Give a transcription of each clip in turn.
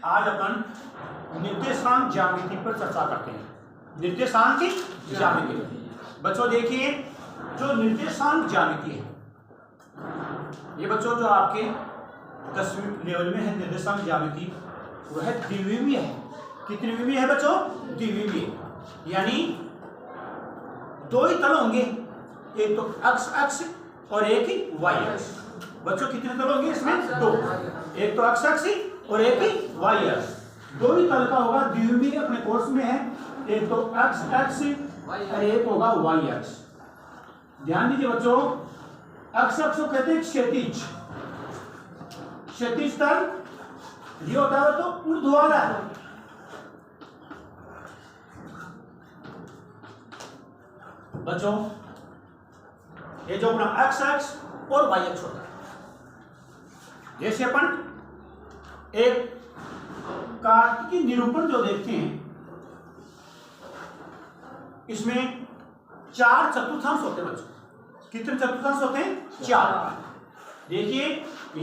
आज अपन निर्देशांक ज्यामिति पर चर्चा करते हैं। निर्देशांक की ज्यामिति। बच्चों देखिए, जो निर्देशांक ज्यामिति है, ये बच्चों जो आपके 10वीं लेवल में है निर्देशांक ज्यामिति, वह द्विविमीय है। कितनी विमीय है बच्चों? द्विविमीय, यानी दो ही तल होंगे, एक तो x अक्ष और एक ही y अक्ष। बच्चों कितने तल होंगे इसमें? दो, एक तो x अक्ष और एक ही y अक्ष। दो ही तल का होगा, द्विविमीय अपने कोर्स में है, एक तो x अक्ष और एक होगा y अक्ष। ध्यान दीजिए बच्चों, x अक्ष को कहते हैं क्षैतिज, क्षैतिज तल। ये होता है तो ऊर्ध्वाधर, बच्चों ये जो अपना x अक्ष और y अक्ष होता है। जैसे अपन एक कार्तिकी निरूपण जो देखते हैं, इसमें 4 चतुर्थांश होते हैं बच्चों। कितने चतुर्थांश होते हैं? 4। देखिए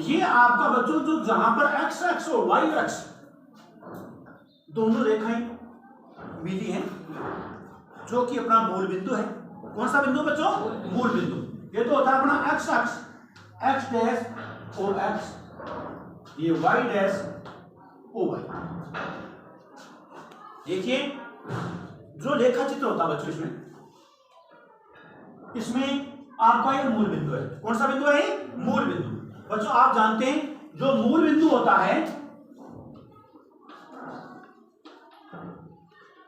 ये आपका बच्चों जो जहां पर x अक्ष और y अक्ष दोनों रेखाएं मिली हैं, जो कि अपना मूल बिंदु है। कौन सा बिंदु बच्चों? मूल बिंदु। ये तो होता है अपना x अक्ष, x डैश ओ x, ये y डैश ओ y। देखिए जो रेखा चित्र होता है बच्चों इसमें आपका ये मूल बिंदु है। कौन सा बिंदु है? मूल बिंदु। बच्चों आप जानते हैं जो मूल बिंदु होता है,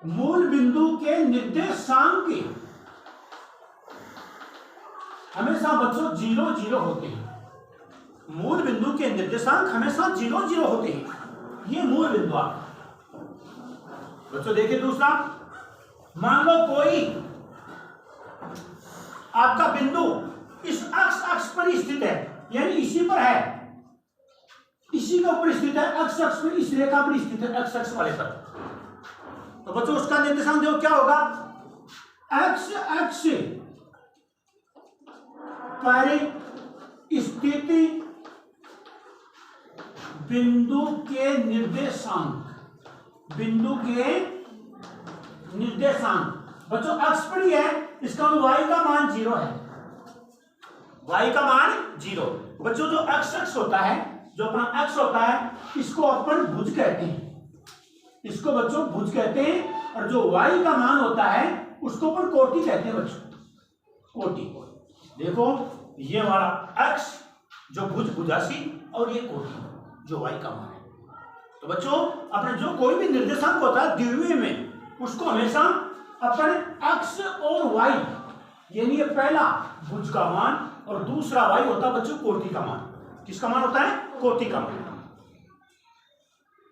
मूल बिंदु के निर्देशांक के हमेशा बच्चों 0 0 होते हैं। मूल बिंदु के निर्देशांक हमेशा 0 0 होते हैं। ये मूल बिंदु आप बच्चों देखिए। दूसरा, मान लो कोई आपका बिंदु इस अक्ष पर स्थित है, यानी इसी पर है, इसी के ऊपर स्थित है, अक्ष पर, इस रेखा पर स्थित है, अक्ष वाले पर। तो बच्चों उसका निर्देशांक देखो क्या होगा? x अक्ष पर स्थित बिंदु के निर्देशांक, बिंदु के निर्देशांक बच्चों अक्ष पर ही है, इसका y का मान 0 है, y का मान 0। बच्चों जो अक्ष होता है, जो अपना अक्ष होता है, इसको अपन भुज कहते हैं, इसको बच्चों भुज कहते हैं। और जो y का मान होता है उसको अपन कोटि कहते हैं बच्चों, कोटि। देखो ये वाला अक्ष जो भुजासी और ये कोटि जो y का मान है। तो बच्चों अपने जो कोई भी निर्देशांक होता है द्विविमीय में, उसको हमेशा अपन अक्ष और y, यानी ये पहला भुज का मान और दूसरा y होता है बच्चों कोटि का मान। किसका मान होता है? कोटि का मान।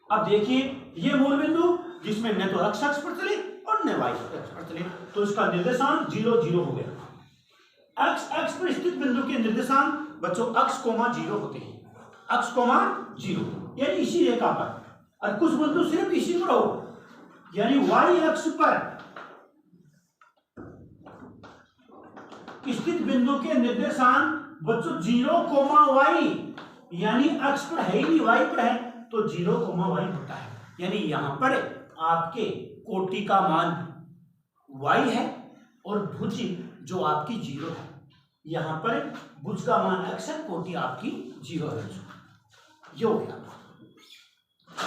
अब देखिए ये मूल बिंदु जिसमें न तो x अक्ष पर चले और न y अक्ष पर चले, तो इसका निर्देशांक 0 0 हो गया। x अक्ष पर स्थित बिंदु के निर्देशांक बच्चों x, 0 होते हैं, x, 0, यानी इसी रेखा पर। और कुछ बिंदु सिर्फ इसी पर हो, यानी y अक्ष पर स्थित बिंदु के निर्देशांक बच्चों 0, y, यानी अक्ष पर है ही नहीं, y पर है, तो 0, y होता है। यानी यहां पर आपके कोटि का मान y है और भुज जो आपकी 0 है। यहां पर भुज का मान x है, कोटि आपकी 0 है। ये हो गया।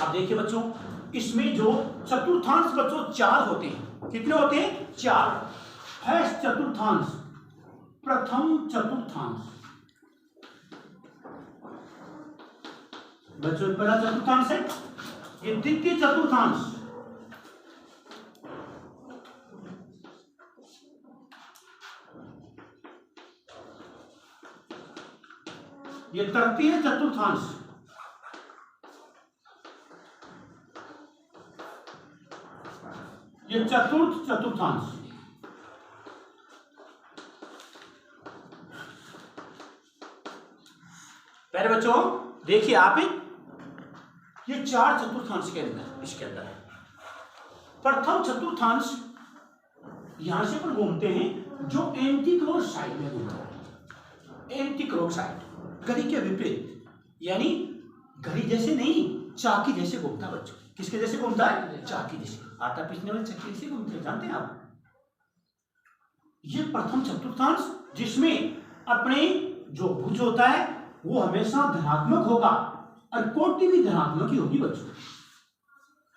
अब देखिए बच्चों इसमें जो चतुर्थांश बच्चों 4 होते हैं। कितने होते हैं? 4। फर्स्ट चतुर्थांश, प्रथम चतुर्थांश बच्चों, पहला चतुर्थांश है, ये द्वितीय चतुर्थांश, ये तृतीय चतुर्थांश, ये चतुर्थ चतुर्थांश। पहले बच्चों देखिए आप, ये 4 चतुर्थांश के अंदर, इसके अंदर है। प्रथम चतुर्थांश यहां से अपन घूमते हैं जो एंटी क्लोज साइड में घूमता है। एंटी क्लोज साइड, घड़ी के विपरीत, यानी घड़ी जैसे नहीं चाकी जैसे घूमता है बच्चों। किसके जैसे घूमता है? चाकी जैसे। आटा पीसने वाले चक्की जैसे घूमते हैं, जानते हैं आप। ये प्रथम चतुर्थांश जिसमें अपने जो भुज होता है वो हमेशा धनात्मक होगा और कोटि भी धनात्मक ही होगी बच्चों।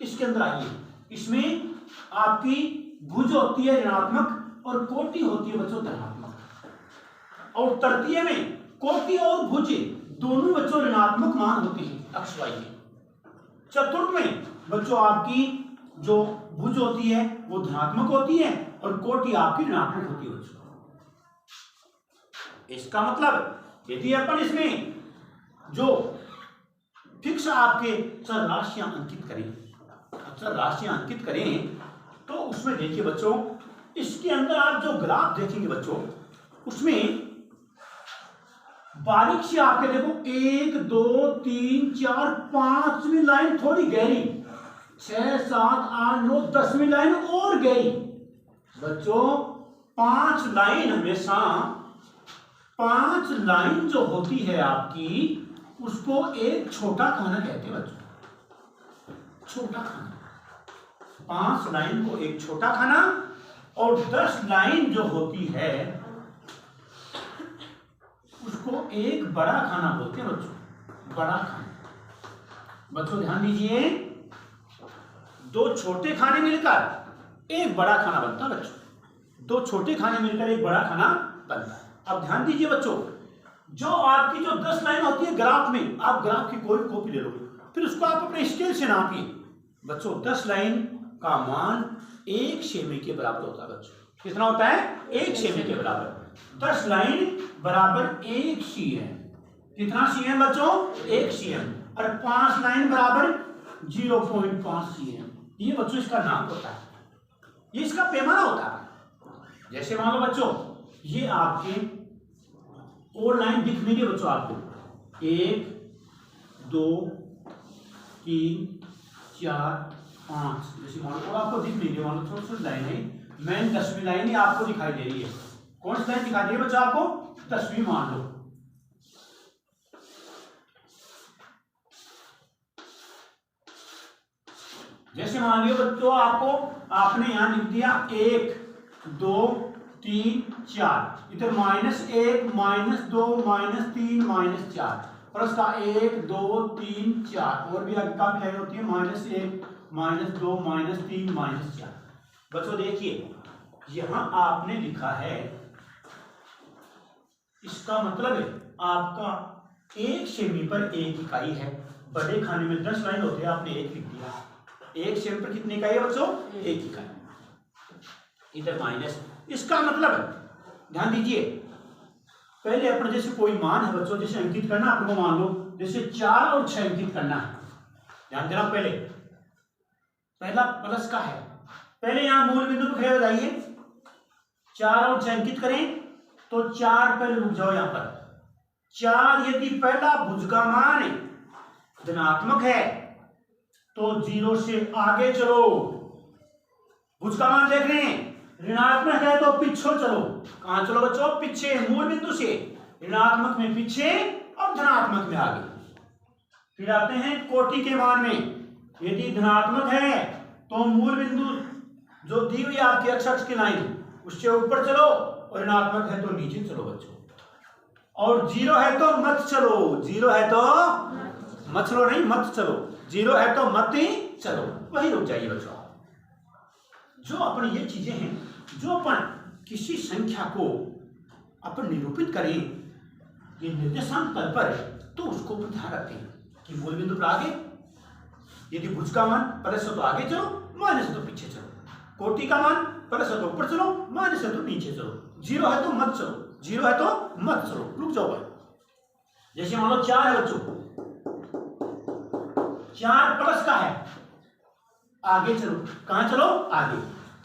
इसके अंदर आइए, इसमें आपकी भुज होती है ऋणात्मक और कोटि होती है बच्चों धनात्मक। और तृतीय में कोटि और भुज दोनों बच्चों ऋणात्मक मान होती है अक्ष वाई के। चतुर्थ में बच्चों आपकी जो भुज होती है वो धनात्मक होती है और कोटि आपकी ऋणात्मक होती है बच्चों। इसका मतलब यदि अपन इसमें जो फिक्स आपके चर राशियां अंकित करें, चर राशियां अंकित करें तो उसमें देखिए बच्चों, इसके अंदर आप जो ग्राफ देखेंगे बच्चों उसमें बारीक से आपके देखो 1 2 3 4 5वीं लाइन थोड़ी गहरी, 6 7 8 9 10वीं लाइन और गहरी बच्चों। 5 लाइन हमेशा 5 लाइन जो होती है आपकी उसको एक छोटा खाना कहते हैं बच्चों, छोटा खाना। 5 लाइन को एक छोटा खाना और 10 लाइन जो होती है उसको एक बड़ा खाना बोलते हैं बच्चों, बड़ा खाना। बच्चों ध्यान दीजिए, 2 छोटे खाने मिलकर एक बड़ा खाना बनता है बच्चों, 2 छोटे खाने मिलकर एक बड़ा खाना बनता है। अब ध्यान दीजिए बच्चों, जो आपकी जो 10 लाइन होती है ग्राफ में, आप ग्राफ की कोई कॉपी ले लो, फिर उसको आप अपने स्केल से नापिए बच्चों। 10 लाइन का मान 1 सेमी के बराबर होता है बच्चों। कितना होता है? 1 सेमी के बराबर। 10 लाइन बराबर 1 सीएम। कितना सीएम बच्चों? 1 सीएम। और 5 लाइन बराबर 0.5 सीएम। ये बच्चों इसका नाप होता है, ये इसका पैमाना होता है। जैसे मान लो बच्चों ये आपके और लाइन दिख रही है बच्चों आपको, 1 2 3 4 5, जैसे मान लो आपको दिख रही है, मान लो छोटी छोटी लाइन है, मेन 10वीं लाइन ही आपको दिखाई दे रही है। कौन सी लाइन दिखाई दे रही है बच्चों आपको? 10वीं मान लो। जैसे मान लियो बच्चों आपको आपने यहां लिख दिया 1 2 3 4, इधर -1 -2 -3 -4 प्लस का 1 2 3 4 और भी आगे काफी लाइन होती है, -1 -2 -3 -4। बच्चों देखिए यहां आपने लिखा है, इसका मतलब है आपका 1 सेमी पर 1 इकाई है। बड़े खाने में 10 लाइन होते हैं, आपने 1 लिख दिया। 1 सेमी पर कितनी इकाई है बच्चों? 1 इकाई। इधर माइनस, इसका मतलब ध्यान दीजिए, पहले अपने जैसे कोई मान है बच्चों, जैसे अंकित करना आपको, मान लो जैसे 4 और 6 अंकित करना है। ध्यान देना, पहला प्लस का है, पहले यहां मूल बिंदु पर खड़े हो जाइए। 4 और 6 अंकित करें तो 4 पहले रुक जाओ यहां पर। 4 यदि पहला भुज का मान धनात्मक है तो 0 से आगे चलो। भुज का मान देख रहे हैं, ऋणात्मक है तो पीछे चलो। कहां चलो बच्चों? पीछे, मूल बिंदु से। ऋणात्मक में पीछे और धनात्मक में आगे। फिर आते हैं कोटि के मान में। यदि धनात्मक है तो मूल बिंदु जो दी हुई आपकी अक्ष की लाइन उससे ऊपर चलो, और ऋणात्मक है तो नीचे चलो बच्चों। और 0 है तो मत चलो, 0 है तो मत चलो, नहीं मत चलो, 0 है तो मत ही चलो, वही रुक जाइए बच्चों। जो अपन ये चीजें हैं, जो अपन किसी संख्या को अपन निरूपित करें ये निर्देशांक तल पर, तो उसको ध्यान रखते हैं कि मूल बिंदु पर आगे, यदि भुज का मान प्लस है तो आगे चलो, माइनस है तो पीछे चलो। कोटि का मान प्लस है तो ऊपर चलो, माइनस है तो नीचे चलो। 0 है तो मत चलो, 0 है तो मत चलो, रुक जाओ भाई। जैसे मान लो 4 है बच्चों, 4 प्लस का है, आगे चलो। कहां चलो? आगे।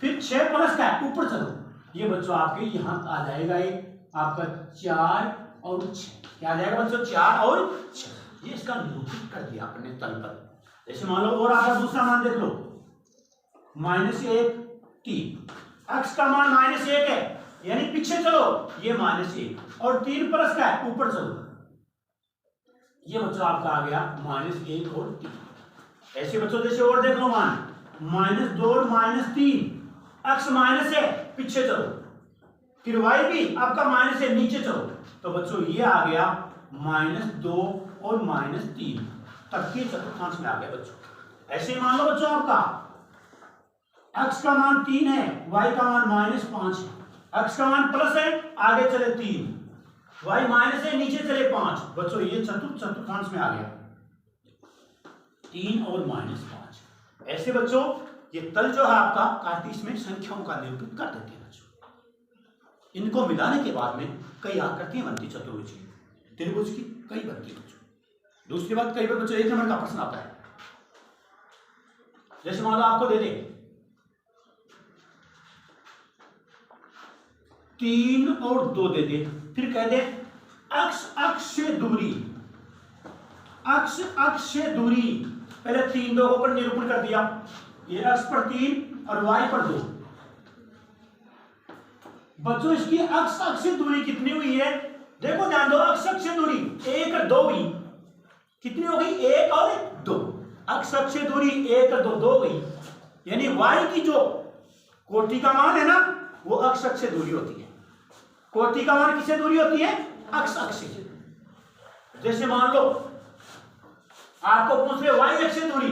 फिर 6 प्लस का है, ऊपर चलो। ये बच्चों आपके यहां आ जाएगा एक आपका 4 और 6। क्या आ जाएगा बच्चों? 4 और 6। ये इसका निरूपित कर दिया आपने तल पर। जैसे मान लो और आपका दूसरा मान देख लो, -1 3, अक्ष का मान -1 है, यानी पीछे चलो, ये -1, और 3 प्लस का है, ऊपर चलो। ये बच्चों आपका आ गया -1 और 3। ऐसे बच्चों जैसे और देख लो मान -2 और -3, x माइनस है पीछे चलो, फिर y भी आपका माइनस है नीचे चलो, तो बच्चों ये आ गया -2 और -3 तक के चतुर्थांश में आ गया बच्चों। ऐसे मान लो बच्चों आपका x का मान 3 है, y का मान -5 है, x का मान प्लस है आगे चले 3, y माइनस है नीचे चले 5, बच्चों ये चतुर्थांश में आ गया 3 और -5। ऐसे बच्चों ये तल जो है आपका कार्तीस में संख्याओं का निरूपित कर देते हैं बच्चों। इनको मिलाने के बाद में कई आकृतियां बनती चतुर्भुज की, त्रिभुज की कई बनती बच्चों। दूसरी बात कई बार बच्चों 1 नंबर का प्रश्न आता है, जैसे मान लो आपको दे दे 3 और 2 दे दे, फिर कह दे अक्ष अक्ष से दूरी, अक्ष अक्ष से दूरी, पहले 3 2 पर निरूपण कर दिया, ये x पर 3 और y पर 2। बच्चों इसकी x अक्ष से दूरी कितनी हुई है, देखो ध्यान दो, x अक्ष से दूरी 1 और 2 हुई, कितनी हो गई 1 और 2, x अक्ष से दूरी 1 और 2 गई, यानी y की जो कोटि का मान है ना वो x अक्ष से दूरी होती है। कोटि का मान किससे दूरी होती है, x अक्ष से। जैसे मान लो आपको पूछ रहे y अक्ष से दूरी,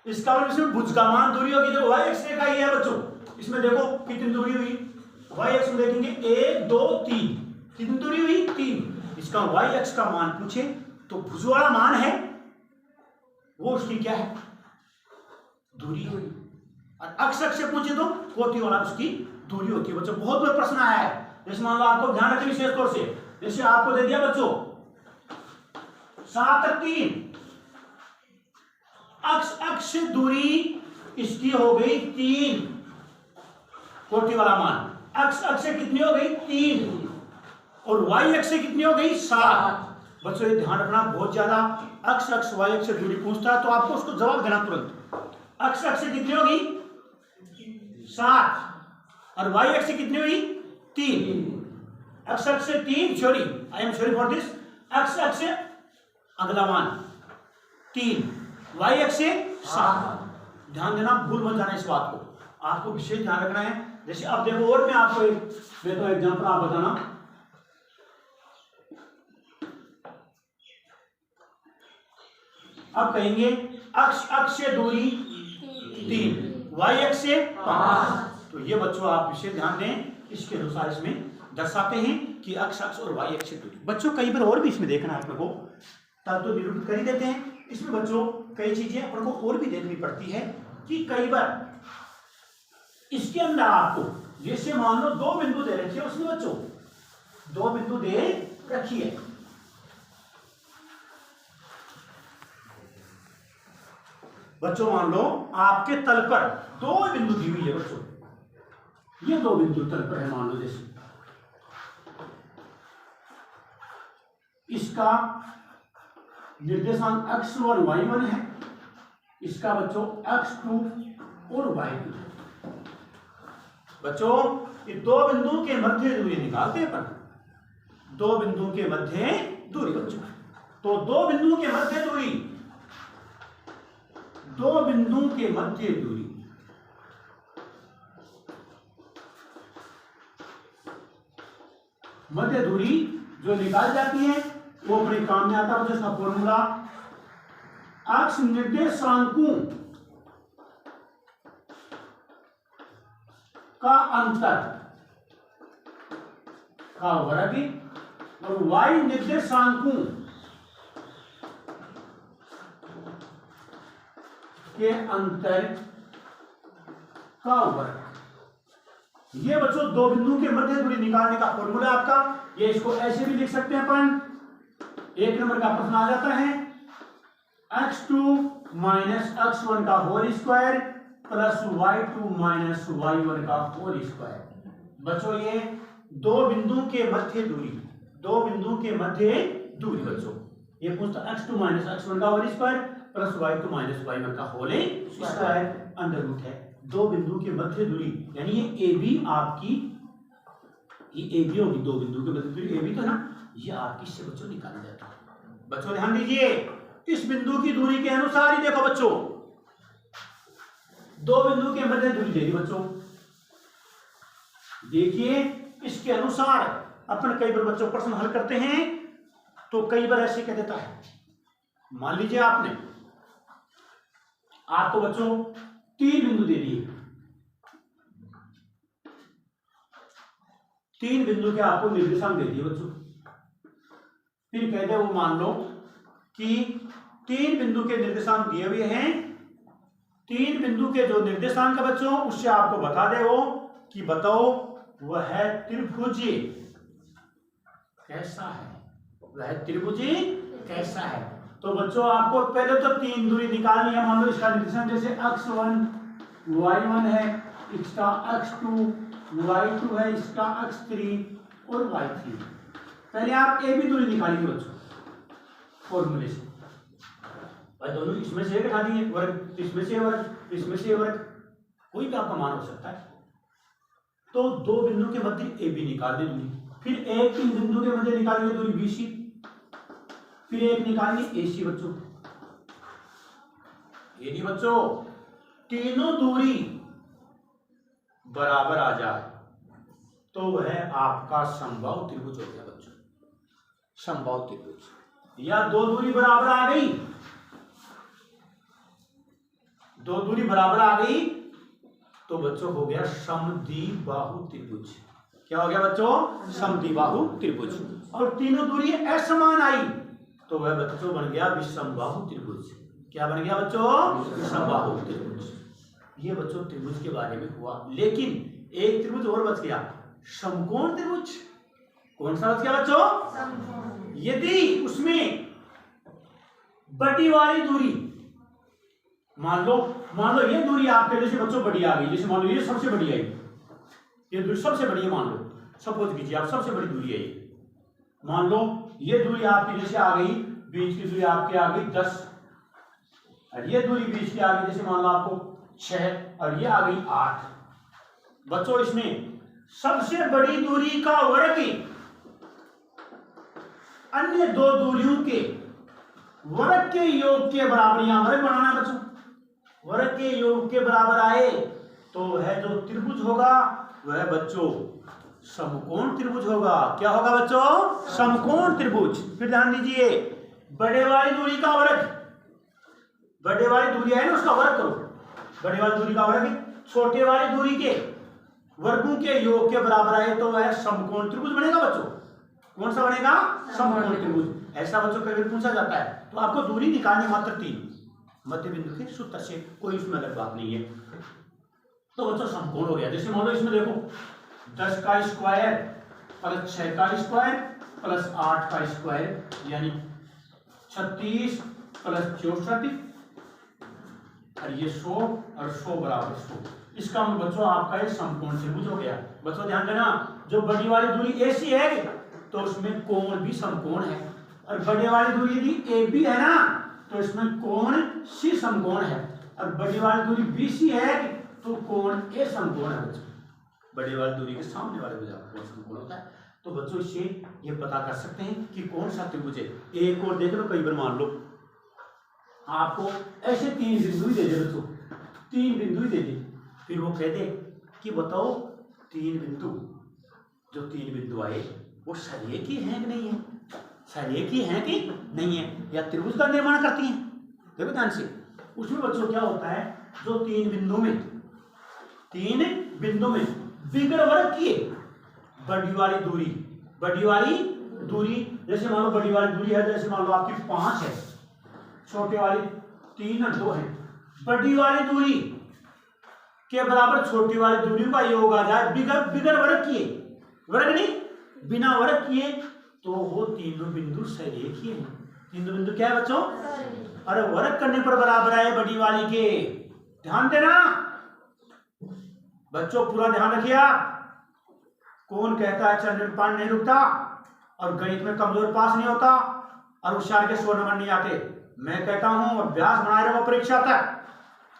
इसका मतलब इसमें भुज का मान दूरी होगी जो y अक्ष रेखा ही है बच्चों। इसमें देखो कितनी दूरी हुई, y अक्ष में देखेंगे 1 2 3, कितनी दूरी हुई 3। इसका y अक्ष का मान पूछे तो भुज वाला मान है वो उसकी क्या है दूरी हुई, और x अक्ष से पूछे तो कोटि वाला उसकी दूरी होती है बच्चों। बहुत बड़ा प्रश्न आया है, जैसे मान लो आपको ध्यान रखें विशेष तौर से, जैसे आपको दे दिया बच्चों 7 और 3, अक्ष अक्ष से दूरी इसकी हो गई 3, कोटि वाला मान, अक्ष अक्ष से कितनी हो गई 3, और y अक्ष से कितनी हो गई 7। बच्चों ये ध्यान रखना बहुत ज्यादा, अक्ष अक्ष y अक्ष से दूरी पूछता है तो आपको उसको जवाब देना तुरंत। अक्ष अक्ष से कितनी होगी 7 और y अक्ष से कितनी हुई 3, अक्ष अक्ष से 3, sorry I am sorry for this, अक्ष अक्ष से अगला मान 3, y अक्ष से 7। ध्यान देना, भूल मत जाना इस बात को, आपको विशेष ध्यान रखना है। जैसे अब देखो और मैं आपको एग्जांपल आप बताना, अब कहेंगे अक्ष अक्ष से दूरी 3, y अक्ष से 5, तो ये बच्चों आप विशेष ध्यान दें, इसके अनुसार इसमें दर्शाते हैं कि अक्ष अक्ष और y अक्ष से दूरी। बच्चों कई बार और भी इसमें देखना है अपने को, तब तो निरूपित कर ही देते हैं, इसमें बच्चों कई चीजें अपन को और भी देखनी पड़ती है कि कई बार इसके अंदर आपको जैसे मान लो 2 बिंदु दे रखिए, उसमें बच्चों 2 बिंदु दे रखिए, बच्चों मान लो आपके तल पर 2 बिंदु दी हुई है बच्चों, ये 2 बिंदु तल पर है मान लो, जैसे इसका निर्देशांक x1 y1 है, इसका बच्चों x2 और y2। बच्चों ये 2 बिंदु के मध्य दूरी निकालते हैं अपन, 2 बिंदु के मध्य दूरी बच्चों, तो 2 बिंदु के मध्य दूरी, 2 बिंदु के मध्य दूरी, मध्य दूरी जो निकाल जाती है वो अपने काम में आता है। जिसका फॉर्मूला अक्ष निर्देशांकों का अंतर का वर्ग और y निर्देशांकों के अंतर का वर्ग। ये बच्चों 2 बिंदु के मध्य दूरी निकालने का फॉर्मूला आपका, ये इसको ऐसे भी लिख सकते हैं अपन, 1 नंबर का प्रश्न आ जाता है x2 माइनस x1 का whole square plus y2 minus y1 का होल स्क्वायर। बच्चों ये 2 बिंदु के मध्य दूरी, 2 बिंदु के मध्य दूरी बच्चों, ये पूछता x2 माइनस x1 का whole square plus y2 minus y1 का होल स्क्वायर अंडर रूट है। 2 बिंदु के मध्य दूरी यानी ये AB आपकी, ये AB होगी, 2 बिंदु के मध्य दूरी AB तो ना, ये आपकी से बच्चों निकाली जाती है। बच्चों ध्यान दीजिए, इस बिंदु की दूरी के अनुसार ही देखो बच्चों, दो बिंदु के मध्य दूरी दे दी बच्चों। देखिए इसके अनुसार अपन कई बार बच्चों प्रश्न हल करते हैं तो कई बार ऐसे कह देता है। मान लीजिए आपको बच्चों 3 बिंदु दे दिए, 3 बिंदु के आपको निर्देशांक दे दिए बच्चों। फिर कहते हैं वो मान लो कि 3 बिंदु के निर्देशांक दिए हुए हैं, 3 बिंदु के जो निर्देशांक है बच्चों उससे आपको बता दे वो कि बताओ वह त्रिभुज कैसा है, वह त्रिभुज कैसा है। तो बच्चों आपको पहले तो 3 दूरी निकालनी है। मान लो इसका निर्देशांक जैसे x1 y1 है, इसका x2 y2 है, इसका x3 और y3। पहले आप ए बी दूरी निकालिए बच्चों फॉर्मूले से। भाई दोनों इसमें से एक उठा दिए वर्ग, इसमें से वर्ग, इसमें से वर्ग, कोई भी आपका मान हो सकता है। तो 2 बिंदु के मध्य ए बी निकाल दे दूरी, फिर एक 3 बिंदु के मध्य निकालिए दूरी बी सी, फिर एक निकालिए ए सी बच्चों। यदि बच्चों तीनों दूरी बराबर आ जाए तो वह आपका समबाहु त्रिभुज हो गया बच्चों, समबाहु त्रिभुज। या 2 दूरी बराबर आ गई, 2 दूरी बराबर आ गई तो बच्चों हो गया समद्विबाहु त्रिभुज। क्या हो गया बच्चों? समद्विबाहु त्रिभुज। और तीनों दूरी असमान आई तो वह बच्चों बन गया विषमबाहु त्रिभुज। क्या बन गया बच्चों? विषमबाहु त्रिभुज। ये बच्चों त्रिभुज के बारे में हुआ। लेकिन एक त्रिभुज और बच गया, समकोण त्रिभुज। कौन सा बच गया बच्चों? यदि उसमें बड़ी वाली दूरी, मान लो ये दूरी आपके जैसे बच्चों बड़ी आ गई, जैसे मान लो ये सबसे बड़ी आई, ये दूरी सबसे बड़ी है, मान लो सपोज कीजिए आप सबसे बड़ी दूरी है ये। मान लो ये दूरी आपकी जैसे आ गई, बीच की दूरी आपकी आ गई 10, और ये दूरी बीच की आ गई जैसे मान लो आपको 6, और ये आ गई 8। बच्चों इसमें सबसे बड़ी दूरी का वर्ग अन्य 2 दूरियों के वर्ग के योग के बराबर, यहां वर्ग बनाना है बच्चों, वर्ग के योग के बराबर आए तो वह जो त्रिभुज होगा वह बच्चों समकोण त्रिभुज होगा। क्या होगा बच्चों? समकोण त्रिभुज। फिर ध्यान दीजिए, बड़े वाली दूरी का वर्ग, बड़े वाली दूरी है ना उसका वर्ग करो, बड़े वाली दूरी का वर्ग छोटे वाली दूरी के वर्गों के योग के बराबर आए तो वह समकोण त्रिभुज बनेगा बच्चों। कौन सा बनेगा? समकोण त्रिभुज। ऐसा बच्चों कभी पूछा जाता है। तो आपको दूरी निकालनी मात्र 3 मध्य बिंदु के सूत्र से, कोई उसमें अलग बात नहीं है। तो बच्चों समकोण हो गया। जैसे मान लो इसमें देखो 10 का स्क्वायर प्लस 6 का स्क्वायर प्लस 8 का स्क्वायर यानी 36 प्लस 64, और ये 100 और 100 बराबर 100। इसका बच्चों आपका ये समकोण त्रिभुज हो गया। बच्चों ध्यान देना, जो बड़ी वाली दूरी AC है तो उसमें कोण भी समकोण है, और बड़े वाली दूरी यदि AB है ना तो इसमें कोण C समकोण है, और बड़ी वाली दूरी BC है तो कोण A समकोण है बच्चों। बड़ी वाली दूरी के सामने वाले को कोण समकोण होता है। तो बच्चों इससे ये पता कर सकते हैं कि कौन सा त्रिभुज है। एक और देख लो, कई बार मान लो आपको ऐसे 3 बिंदु दे दे बच्चों, 3 बिंदु दे दे, फिर वो कह दे कि बताओ 3 बिंदु, जो 3 बिंदु आए वो सरेखी हैं कि नहीं है, सरेखी हैं कि नहीं है, या त्रिभुज का निर्माण करती हैं। देखो ध्यान से, उसमें बच्चों क्या होता है, जो 3 बिंदु में बिगड़ वर्ग किए बड़ी वाली दूरी, जैसे मान लो बड़ी वाली दूरी है, जैसे मान लो आपकी 5 है, छोटे वाली 3 और 2 है, बड़ी वाली दूरी के बराबर छोटी वाली दूरी का योग आ जाए, बिगड़ वर्ग किए, वर्ग नहीं बिना वर्ग किए, तो वो तीनों बिंदु सरेखी हैं। तीनों बिंदु क्या है बच्चों? अरे वर्ग करने पर बराबर आए बड़ी वाली के। ध्यान देना बच्चों, पूरा ध्यान रखिए आप। कौन कहता है चलने में पानी नहीं रुकता और गणित में कमजोर पास नहीं होता और होशियार के 100 नंबर नहीं आते? मैं कहता हूं अभ्यास बनाए रहो परीक्षा तक,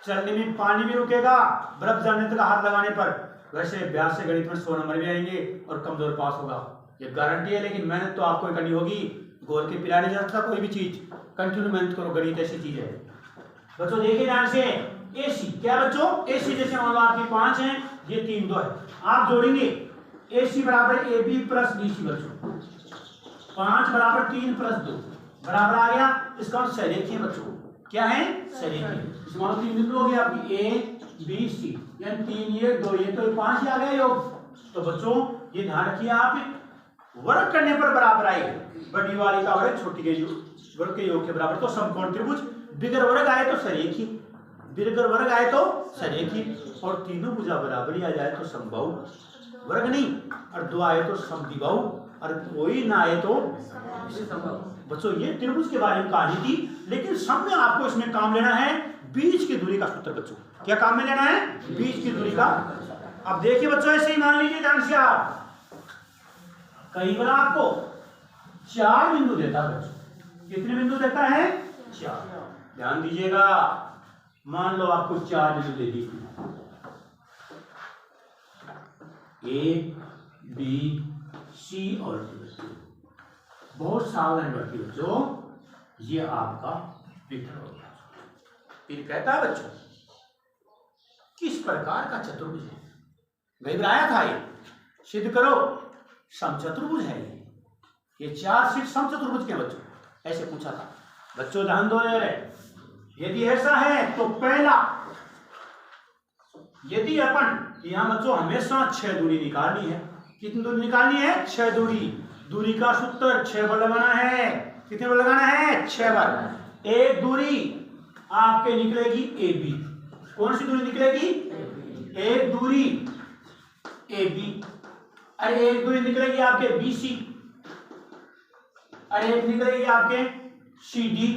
चलने में पानी भी रुकेगा बर्फ जमने तक हाथ लगाने पर, वैसे अभ्यास से गणित में 100 नंबर भी आएंगे और कमजोर पास होगा, ये गारंटी है। लेकिन मेहनत तो आपको करनी होगी, गोल के पिराने जा सकता कोई भी चीज, कंटिन्यू मेहनत करो, गणित ऐसी चीज है। बच्चों देखिए ध्यान से, AC क्या बच्चों, AC जैसे मान लो आपकी 5 है, ये 3 2 है, आप जोड़ेंगे AC बराबर AB प्लस BC बच्चों, 5 बराबर 3 प्लस 2 बराबर आ गया, इसका सरेखीय बच्चों, क्या है सरेखीय। इसमें 3 बिंदु हो गया आपकी ABC, यानी 3 ये 2 ये, तो 5 ही आ गया योग। तो बच्चों ये ध्यान रखिए, आप वर्ग करने पर बराबर आए, बड़ी वाली का वर्ग छोटी के वर्ग के योग के बराबर, तो समकोण त्रिभुज, बिगर वर्ग आए तो सरेखी, बिगर वर्ग आए तो सरेखी, और तीनों भुजा बराबर ही आ जाए तो समबाहु, वर्ग नहीं, और 2 आए तो समद्विबाहु, और कोई ना आए तो बच्चों ये त्रिभुज के बारे में कहानी थी। लेकिन सब में आपको इसमें काम लेना है बीच की दूरी का सूत्र बच्चों, क्या काम में लेना है, बीच की दूरी का। अब देखिए बच्चों ऐसे ही मान लीजिए ध्यान से, आप कई बार आपको 4 बिंदु देता है बच्चों, कितने बिंदु देता है 4, ध्यान दीजिएगा, मान लो आपको 4 बिंदु दे दी, A B C और D, बहुत सावधान बच्चों बच्चों, ये आपका विकर्ण हो गया। फिर कहता है बच्चों किस प्रकार का चतुर्भुज है, वही बनाया था, ये सिद्ध करो समचतुर्भुज है, ये 4 सीट समचतुर्भुज के बच्चों, ऐसे पूछा था बच्चों, ध्यान दो। यदि ऐसा है तो पहला, यदि अपन यहां बच्चों हमेशा 6 दूरी निकालनी है, कितनी दूरी निकालनी है 6 दूरी, दूरी का सूत्र 6 बार लगाना है, कितने बार लगाना है 6 बार। एक दूरी आपके निकलेगी AB, कौन सी दूरी निकलेगी, एक दूरी AB, अरे एक दूरी निकलेगी आपके BC, अरे एक निकलेगी आपके CD,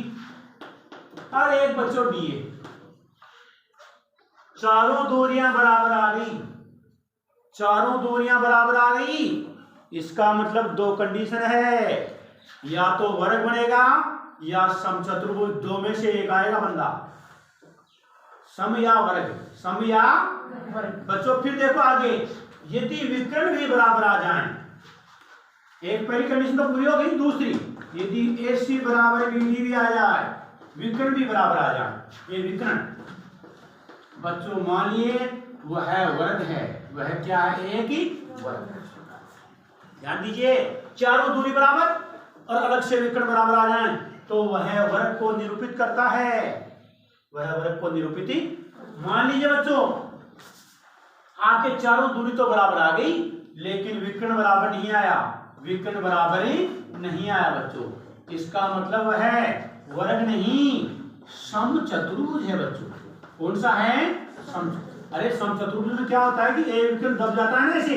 और एक बच्चों DA, चारों दूरियां बराबर आ गई, चारों दूरियां बराबर आ गई। इसका मतलब 2 कंडीशन है, या तो वर्ग बनेगा या समचतुर्भुज, 2 में से एक आएगा बंदा, सम या वर्ग, सम या वर्ग। बच्चों फिर देखो आगे, यदि विकर्ण भी बराबर आ जाएं, एक पहली कंडीशन तो पूरी हो गई, दूसरी यदि AC बराबर BD भी आ जाए, विकर्ण भी बराबर आ जाए, ये विकर्ण बच्चों मानिए वह वर्ग है, वह क्या है, एक ही वर्ग। ध्यान दीजिए, चारों दूरी बराबर और अलग से विकर्ण बराबर आ जाएं तो वह वर्ग को निरूपित करता है, वह वर्ग को निरूपित ही। मान लीजिए बच्चों आपके चारों दूरी तो बराबर आ गई, लेकिन विकर्ण बराबर नहीं आया, विकर्ण बराबर ही नहीं आया बच्चों, इसका मतलब है वर्ग नहीं समचतुर्भुज है बच्चों। कौन सा है, समचतुर्भुज। अरे समचतुर्भुज में क्या होता है कि एक विकर्ण दब जाता है ना ऐसे,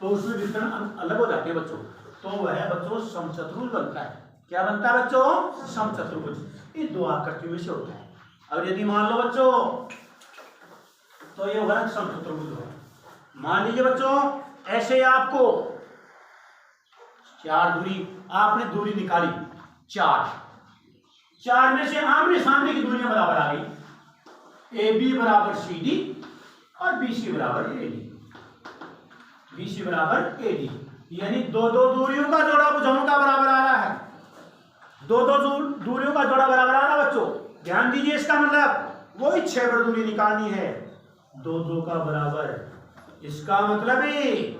तो उसमें विकर्ण अलग हो जाते हैं बच्चों, तो वह बच्चों समचतुर्भुज बनता है। क्या बनता है बच्चों, समचतुर्भुज। ये 2 आकृतियों में से होता है। और यदि मान लो बच्चों तो ये वर्ग समचतुर्भुज होगा। मान लीजिए बच्चों ऐसे आपको 4 दूरी, आपने दूरी निकाली 4 में से आमने सामने की दूरियां बराबर आ गई, AB बराबर CD और BC बराबर AD, BC बराबर AD, यानी 2 दूरियों का जोड़ा भुजाओं का बराबर आ रहा है, 2 दूरियों का जोड़ा बराबर आ रहा है बच्चों। ध्यान दीजिए, इसका मतलब वही 6 बार दूरी निकालनी है, 2 का बराबर, इसका मतलब ही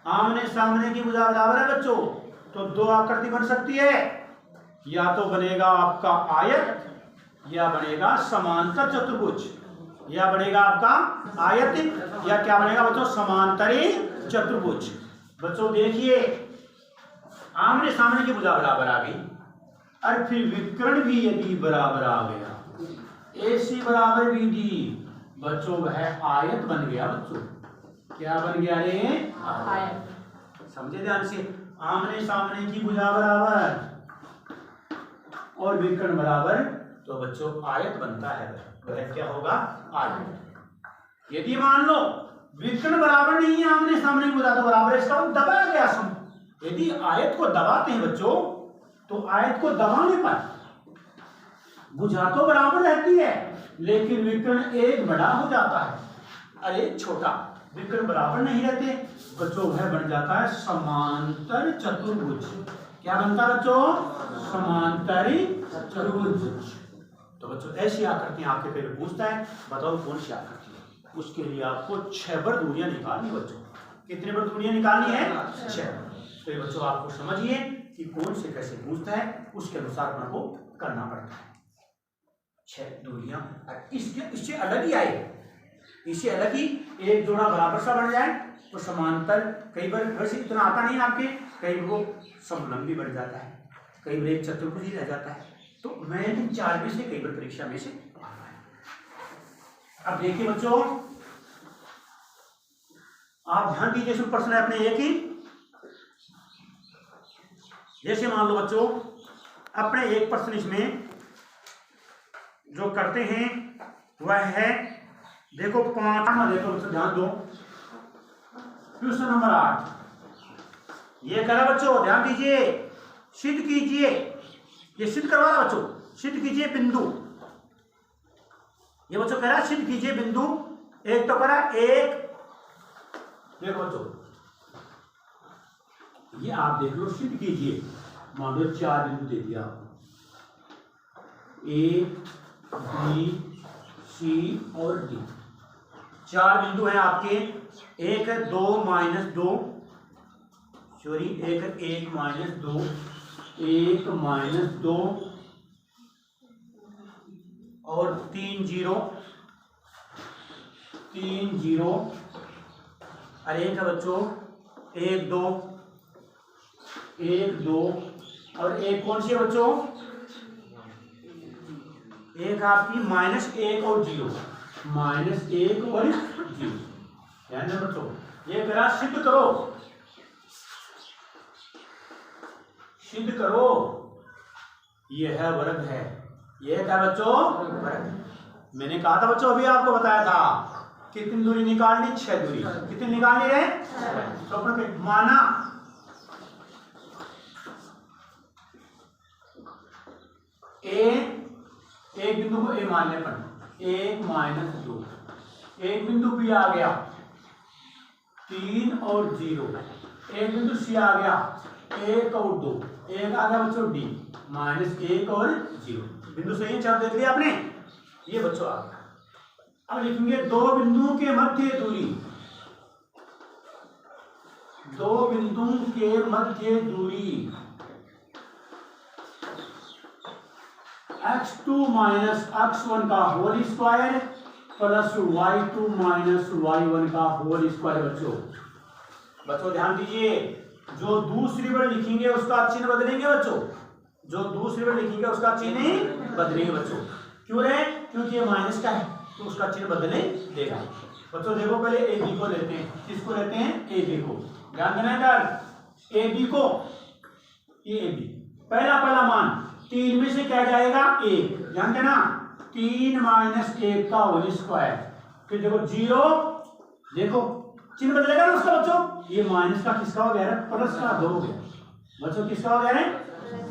आमने सामने की भुजा बराबर है बच्चों, तो 2 आकृति बन सकती है, या तो बनेगा आपका आयत या बनेगा समांतर चतुर्भुज, या बनेगा आपका आयत या क्या बनेगा बच्चों, समांतरी चतुर्भुज। बच्चों देखिए आमने सामने की भुजा बराबर आ गई, और फिर विकर्ण भी यदि बराबर आ गया, AC बराबर BD, बच्चों वह आयत बन गया बच्चों। क्या बन गया रे, आयत। समझे ध्यान से, आमने सामने की भुजा बराबर और विकर्ण बराबर, तो बच्चों आयत बनता है, वह क्या होगा, आयत। यदि मान लो विकर्ण बराबर नहीं है, आमने सामने की भुजा तो बराबर है, इसका दबा गया सम। यदि आयत को दबाते हैं बच्चों, तो आयत को दबाने पर भुजा तो बराबर रहती है, लेकिन विकर्ण एक बड़ा हो जाता है और एक छोटा, विकर्ण बराबर नहीं रहते बच्चों, वह बन जाता है समांतर चतुर्भुज। क्या बनता है बच्चों? समांतरी चतुर्भुज। तो बच्चों ऐसी आकृतियां आपके पहले पूछता है, बताओ कौन सी आकृति है। उसके लिए आपको 6 बार दूरियां निकालनी है बच्चों। कितने बार दूरियां निकालनी है? 6। तो ये बच्चों आपको समझिए कि कौन से कैसे पूछता है, उसके अनुसार अपना को करना पड़ता है। 6 दूरियां इससे अलग ही आए, इससे अलग ही एक जोड़ा बराबर सा बन जाए तो समांतर, कई बार वैसे इतना आता नहीं आपके, कई बार वो समलंबी बन जाता है, कई बार एक चतुर्भुज ही रह जाता है। तो मैं इन 4 में से कई बार परीक्षा में से आता है। अब देखिए बच्चों, आप ध्यान दीजिए, इसमें प्रश्न है अपने एक ही। जैसे मान लो बच्चों, अपने एक प्रश्न इसमें जो करते हैं वह है, देखो 5 में, देखो बच्चों ध्यान दो, क्वेश्चन नंबर 8 ये करा बच्चों, ध्यान दीजिए, सिद्ध कीजिए, ये सिद्ध करवा रहा बच्चों, सिद्ध कीजिए बिंदु। ये बच्चों कह रहा है सिद्ध कीजिए बिंदु, एक तो करा एक, देखो बच्चों ये आप देख लो, सिद्ध कीजिए। मान लो 4 बिंदु दे दिया ए बी सी और डी, 4 बिंदु हैं आपके, 1 2 -2, सॉरी 1 1 -2, 1 -2 और 3 0, 3 0, और एक है बच्चों 1 2, 1 2, और एक कौन सी है बच्चों? एक आपकी -1 और 0, -1 और 0। ध्यान दें बच्चों, ये करा सिद्ध करो, सिद्ध करो, ये है वर्ग है, ये क्या बच्चों? वर्ग। मैंने कहा था बच्चों, अभी आपको बताया था कितनी दूरी निकालनी? 6 दूरी। कितनी निकालनी है? तो अपने माना एक बिंदु को ए मान ले, 1 -2, एक बिंदु बी आ गया 3 और 0, एक बिंदु सी आ गया 1 और 2, एक आ गया बच्चों डी -1 और 0। बिंदु सही है, 4 देख लिया आपने, ये बच्चों आ गया। अब लिखेंगे 2 बिंदुओं के मध्य दूरी, 2 बिंदुओं के मध्य दूरी x2 - x1 का whole square plus y2 - y1 का होल स्क्वायर। बच्चों ध्यान दीजिए, जो दूसरी बार लिखेंगे उसका चिन्ह बदलेंगे बच्चों, जो दूसरी बार लिखेंगे उसका चिन्ह बदलेंगे बच्चों। क्यों रे? क्योंकि ये माइनस का है तो उसका चिन्ह बदले देगा। बच्चों देखो पहले ए बी को लेते हैं, किसको लेते हैं? ए बी को। ध्यान देना इधर, ए बी को, ये ए बी, पहला मान 3 में से क्या जाएगा? 1। ध्यान देना, 3 - 1 का होल स्क्वायर, फिर देखो 0, देखो चिन्ह बदलेगा ना उसका बच्चों, ये माइनस का किसका हो गया? प्लस का 2 हो गया बच्चों, किसका हो गया है?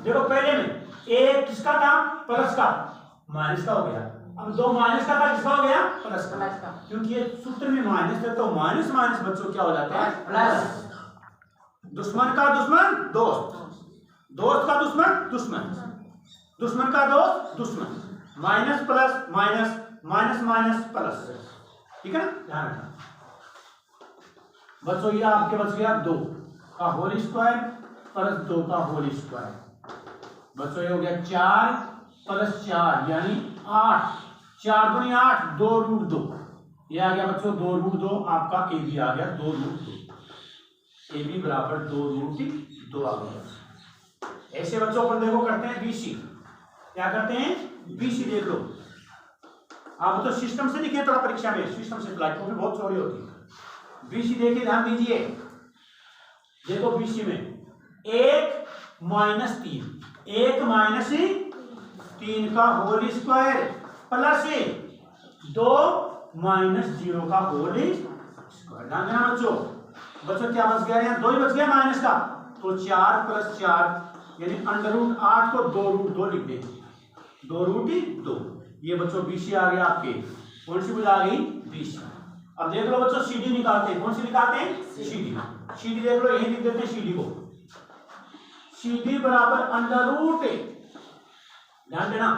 देखो पहले में 1 किसका था? प्लस का, माइनस का हो गया। अब 2 माइनस का था, किसका हो गया? प्लस का, क्योंकि ये सूत्र में माइनस है तो माइनस माइनस बच्चों क्या हो जाता है? प्लस। दुश्मन का दुश्मन दोस्त, दोस्त का दुश्मन दुश्मन, दुश्मन का दोस्त दुश्मन, minus plus minus, minus minus plus, ठीक है ना? ध्यान रखना बच्चों, ये आपके बच गया 2 का होल स्क्वायर प्लस 2 का होल स्क्वायर। बच्चों ये हो गया 4 + 4 यानी 8, 4 × 8 2√2, ये आ गया बच्चों 2√2, आपका ए बी आ गया 2√2, ए बी बराबर 2√2 आ गया। ऐसे बच्चों पर देखो करते हैं बीसी, क्या करते हैं? बीसी देख लो आप, तो सिस्टम से लिखे थोड़ा परीक्षा में, सिस्टम से फ्लाइट कॉपी बहुत चौड़ी होती है। बीसी देखिए, ध्यान दीजिए, देखो बीसी में 1 - 3, 1 - 3 का होल स्क्वायर प्लस 2 - 0 का होल स्क्वायर। ध्यान देना बच्चों, बच्चों क्या बच गया? यहाँ 2 ही बच गया माइनस का, तो 4 + 4 यानी √8 को 2√2 लिख देंगे, 2√2। ये बच्चों बीसी आ गया आपके, कौन सी भुजा आ गई? बीसी। अब देख लो बच्चों सीडी निकालते हैं, कौन सी निकालते हैं? सीडी। सीडी देख लो, यही लिख देते हैं सीडी को, CD बराबर अंडर रूट ए, ध्यान देना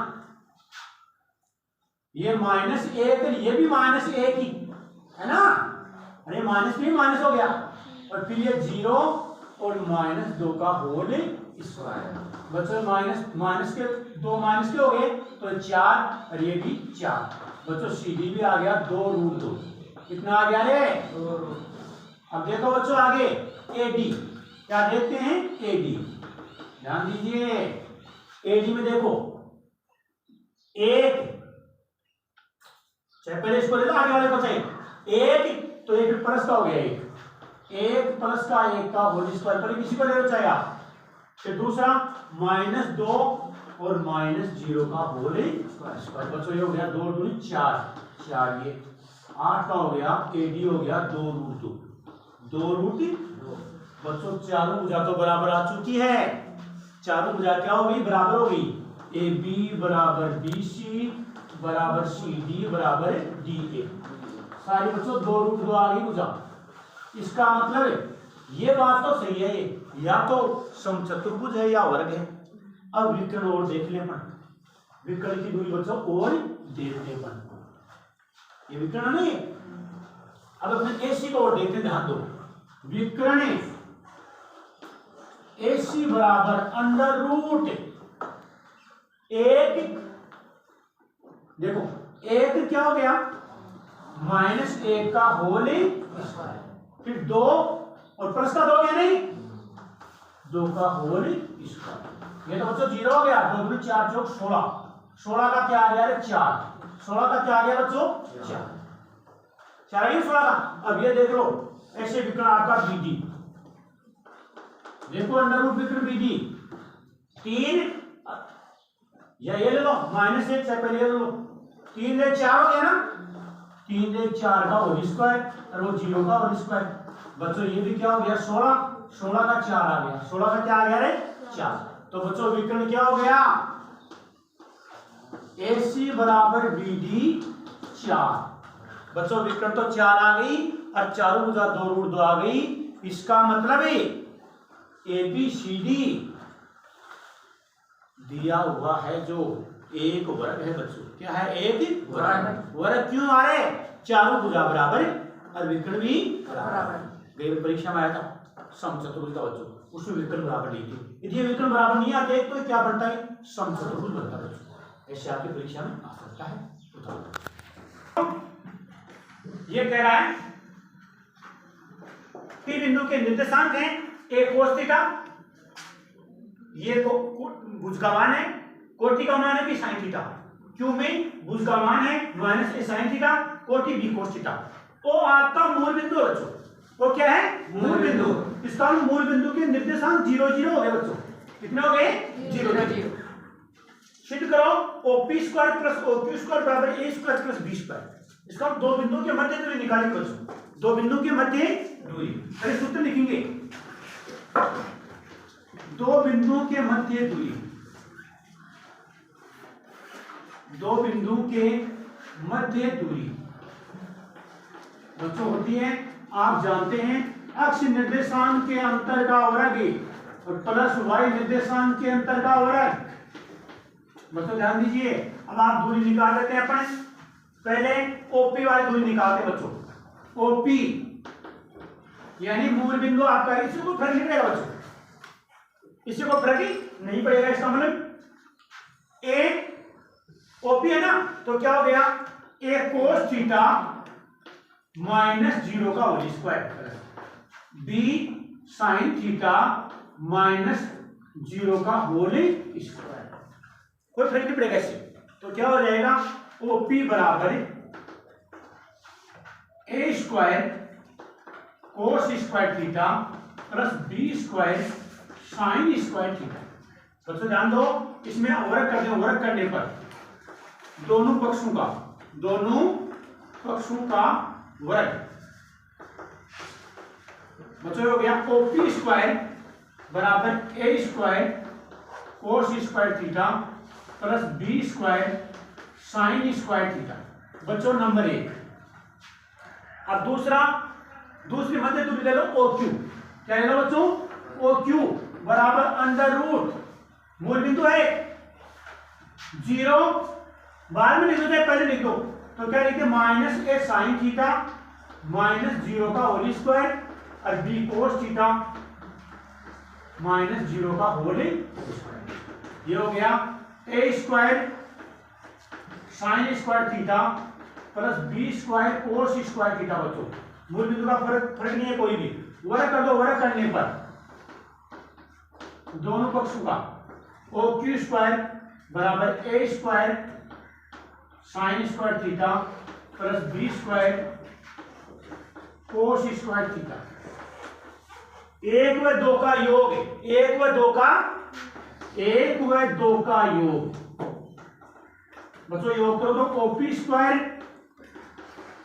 ये माइनस एक, ये भी माइनस एक ही है ना, अरे माइनस भी माइनस हो गया, और फिर ये 0 और -2 का होल स्क्वायर। बच्चों माइनस के 2 माइनस के हो गए तो 4, और ये भी 4। बच्चों CD भी आ गया 2√2, कितना आ गया रे 2। अब देखो बच्चों आगे AD, क्या देखते हैं AD, ध्यान दीजिए AD में देखो एक, चाहे पहले इसको ले लो आगे वाले को, चाहिए एक तो एक प्लस का हो गया, एक प्लस का 1 का होल स्क्वायर, पहले किसी को ले लो चाहे आप, फिर दूसरा -2 और -0 का होल स्क्वायर। बच्चों ये हो गया 2 दूनी 4, 4 ये 8 का हो गया, AD हो गया 2√2, 2√2। बच्चों चारों भुजा तो बराबर आ चुकी है, चारों भुजा क्या हो गई, बराबर हो गई, AB बराबर BC बराबर CD बराबर DA, सारी बच्चों 2√2 आ गई भुजा। इसका मतलब है ये बात तो सही है, ये या तो समचतुर्भुज है या वर्ग है। अब विकर्ण और देख ले अपन, विकर्ण की दूरी बच्चों और देखते अपन, ये विकर्ण नहीं। अब अपने AC को और देखते, ध्यान दो, विकर्ण AC बराबर अंडर रूट एक, देखो एक क्या हो गया -1 का होल स्क्वायर, फिर 2 और प्लस का 2 क्या नहीं 2 का होल स्क्वायर, ये तो बच्चों 0 हो गया, 2 दूनी 4 चौक 16, 16 का क्या आ गया 4, 16 का क्या आ गया बच्चों 4, 4 ही 16 का। अब ये देख लो ऐसे विकर्ण आपका BD, देखो अंडर रूट विकर्ण BD 3, या ये ले लो -1 से पहले ले लो, 3 ले 4 हो गया ना, 3 ले 4 का होल स्क्वायर और वो 0 का होल स्क्वायर। बच्चों ये भी क्या हो गया 16, 16 का 4 आ गया, 16 का क्या आ गया रे 4। तो बच्चों विकर्ण क्या हो गया AC बराबर BD 4। बच्चों विकर्ण तो 4 आ गई और चारों भुजा 2√2 आ गई। इसका मतलब है ABCD दिया हुआ है जो एक वर्ग है बच्चों, क्या है एक वर्ग। वर्ग क्यों आ रहे, चारों भुजा बराबर और विकर्ण भी बराबर। गई परीक्षा में आया था समचतुर्भुज का बच्चों, उसमें विकर्ण बराबर नहीं थे, यदि विकर्ण बराबर नहीं आते तो क्या बनता है समचतुर्भुज बनता है बच्चों। ऐसे आपकी परीक्षा में आ सकता है। ये कह रहा है P बिंदु के निर्देशांक हैं a cos थीटा, ये भुज का मान है, कोटि का मान है b sin थीटा, Q में भुज का मान है -a sin थीटा, कोटि b cos थीटा। O आपका मूल बिंदु है बच्चों, वो क्या है मूल बिंदु। इसका मूल बिंदु के निर्देशांक 0 0 हो गए बच्चों, कितने हो गए 0 0। सिद्ध करो OP square plus OQ square बराबर A square plus B square. इसका दो बिंदुओं के मध्य दूरी निकालेंगे बच्चों, दो बिंदु के मध्य दूरी, पहले सूत्र लिखेंगे, दो बिंदुओं के मध्य दूरी, दो बिंदु के मध्य दूरी बच्चों होती है, आप जानते हैं अक्ष निर्देशांक के अंतर का वर्ग और प्लस y निर्देशांक के अंतर का वर्ग। बच्चों ध्यान दीजिए, अब आप दूरी निकाल लेते हैं अपन, पहले OP वाली दूरी निकालते हैं बच्चों। OP यानी मूल बिंदु आपका, इसी को फर्क नहीं पड़ेगा बच्चों, इसी को फर्क नहीं पड़ेगा। इसका मतलब A OP है ना, तो क्या हो गया A cos थीटा -0 का whole square, B sin theta -0 का होल स्क्वायर, कोई फर्क नहीं पड़ेगा इससे। तो क्या हो जाएगा OP बराबर A square cos square theta plus B square sine square theta. बच्चों ध्यान दो, इसमें वर्ग करते हैं, वर्ग करने पर दोनों पक्षों का वर्ग बच्चों हो गया OP स्क्वायर बराबर A square cos square theta plus B square sine square theta. बच्चों नंबर 1। अब दूसरी मध्य दूरी ले लो OQ, क्या ले लो बच्चों OQ, बराबर अंडर रूट मूल बिंदु है 0, बाद में लिख दो चाहे पहले लिख दो, तो क्या लिखते minus a sine theta minus 0 का होल स्क्वायर और बी कोस थीटा माइनस 0 का होल स्क्वायर। ये हो गया a square sine square theta plus b square cos square theta. बच्चों मूल बिंदु का फर्क नहीं है कोई भी, वर्ग कर दो, वर्ग करने पर दोनों पक्षों का ओ क्यू स्क्वायर बराबर a square sine square theta plus b square cos square theta. 1 व 2 का योग, 1 व 2 का योग। बच्चों योग करो तो OP square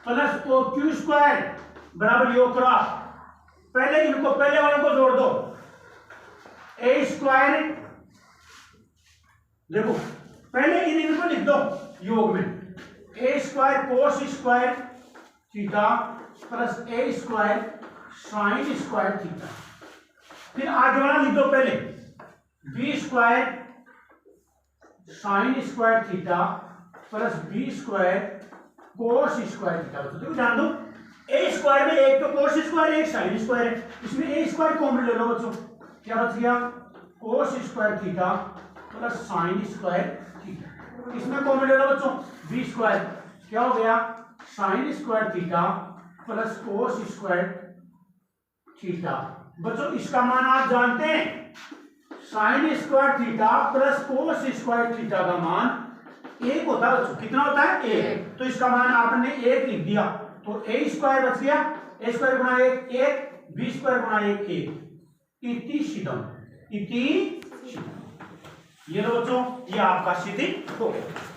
plus O Q square बराबर योग करो। पहले इनको पहले वालों को जोड़ दो, ए स्क्वायर, देखो पहले इनको लिख दो योग में, a square cos square theta plus a square sine square theta. फिर आगे वाला लिख दो पहले, b square sine square theta plus b square cos square theta. देखो ध्यान दो, ए स्क्वायर में एक तो कोस स्क्वायर एक साइन स्क्वायर है, इसमें ए स्क्वायर कॉमन ले लो बच्चों, क्या बच गया कोस square theta plus sign square theta. इसमें कॉमन ले लो बच्चों बी स्क्वायर, क्या हो गया sign square theta plus cos square theta. बच्चों इसका मान आप जानते हैं, sign square theta plus cos square theta का मान 1 होता है बच्चों। कितना होता है 1, तो इसका मान आपने 1 लिख दिया, तो ए स्क्वायर बच गया, ए स्क्वायर गुणा 1 बी स्क्वायर गुणा 1 इति सिद्धम। ये लो बच्चों, ये आपका सिद्धि हो गया।